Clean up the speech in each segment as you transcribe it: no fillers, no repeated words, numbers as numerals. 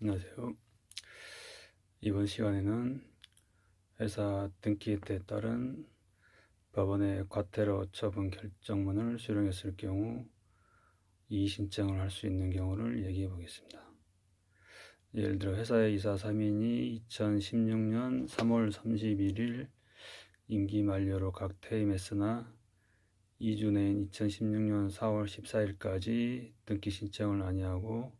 안녕하세요. 이번 시간에는 회사 등기에 따른 법원의 과태료 처분 결정문을 수령했을 경우 이의신청을 할 수 있는 경우를 얘기해 보겠습니다. 예를 들어 회사의 이사 3인이 2016년 3월 31일 임기 만료로 각 퇴임했으나 2주 내인 2016년 4월 14일까지 등기 신청을 아니하고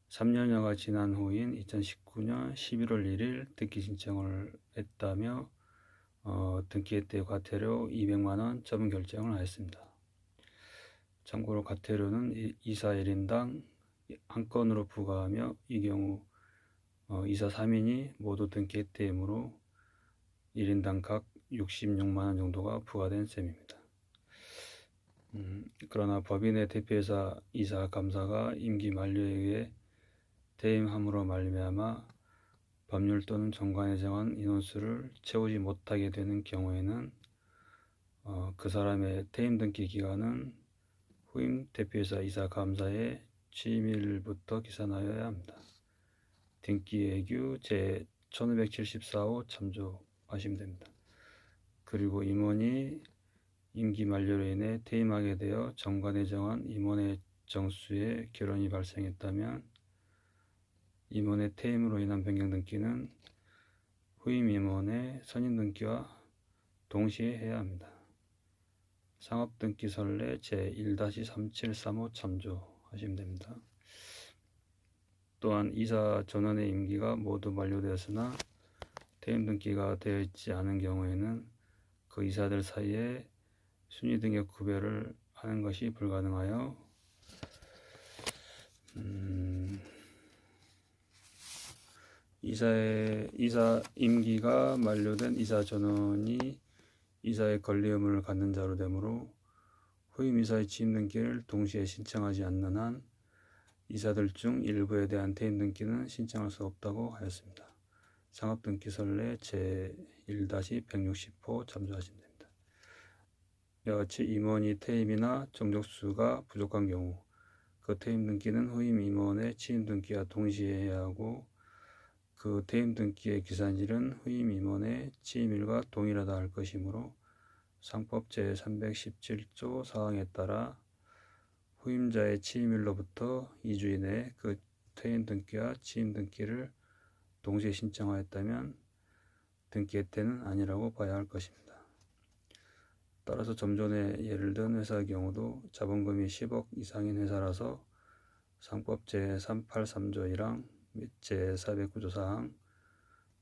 3년여가 지난 후인 2019년 11월 1일 등기 신청을 했다며 등기에 과태료 200만원 처분 결정을 하였습니다. 참고로 과태료는 이사 1인당 한 건으로 부과하며 이 경우 이사 3인이 모두 등기했대이므로 1인당 각 66만원 정도가 부과된 셈입니다. 그러나 법인의 대표이사 이사 감사가 임기 만료에 의해 퇴임함으로 말미암아 법률 또는 정관에 정한 인원수를 채우지 못하게 되는 경우에는 그 사람의 퇴임 등기 기간은 후임 대표이사 이사 감사의 취임일부터 기산하여야 합니다. 등기예규 제 1574호 참조하시면 됩니다. 그리고 임원이 임기 만료로 인해 퇴임하게 되어 정관에 정한 임원의 정수에 결혼이 발생했다면 임원의 퇴임으로 인한 변경 등기는 후임 임원의 선임 등기와 동시에 해야 합니다. 상업등기설례 제1-3735 참조하시면 됩니다. 또한 이사 전원의 임기가 모두 만료되었으나 퇴임 등기가 되어 있지 않은 경우에는 그 이사들 사이에 순위 등격 구별을 하는 것이 불가능하여 이사 임기가 만료된 이사 전원이 이사의 권리 의무를 갖는 자로 되므로 후임 이사의 취임 등기를 동시에 신청하지 않는 한 이사들 중 일부에 대한 퇴임 등기는 신청할 수 없다고 하였습니다. 상업등기설례 제1-160호 참조하시면 됩니다. 이와 같이 임원이 퇴임이나 정족수가 부족한 경우 그 퇴임 등기는 후임 임원의 취임 등기와 동시에 해야 하고 그 퇴임 등기의 기산일은 후임 임원의 취임일과 동일하다 할 것이므로 상법 제317조 사항에 따라 후임자의 취임일로부터 2주 이내에 그 퇴임 등기와 취임 등기를 동시에 신청하였다면 등기의 때는 아니라고 봐야 할 것입니다. 따라서 좀 전에 예를 든 회사의 경우도 자본금이 10억 이상인 회사라서 상법 제383조 1항 및 제409조 4항,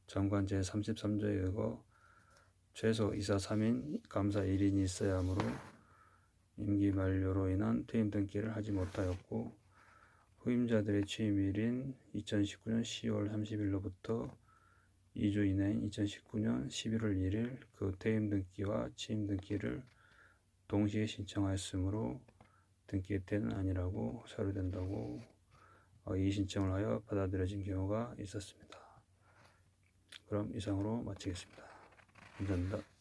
정관 제33조에 의거 최소 이사 3인, 감사 1인이 있어야 하므로 임기 만료로 인한 퇴임 등기를 하지 못하였고 후임자들의 취임일인 2019년 10월 30일로부터 2주 이내인 2019년 11월 1일 그 퇴임 등기와 취임 등기를 동시에 신청하였으므로 등기의 때는 아니라고 서류된다고 이의신청을 하여 받아들여진 경우가 있었습니다. 그럼 이상으로 마치겠습니다. 감사합니다.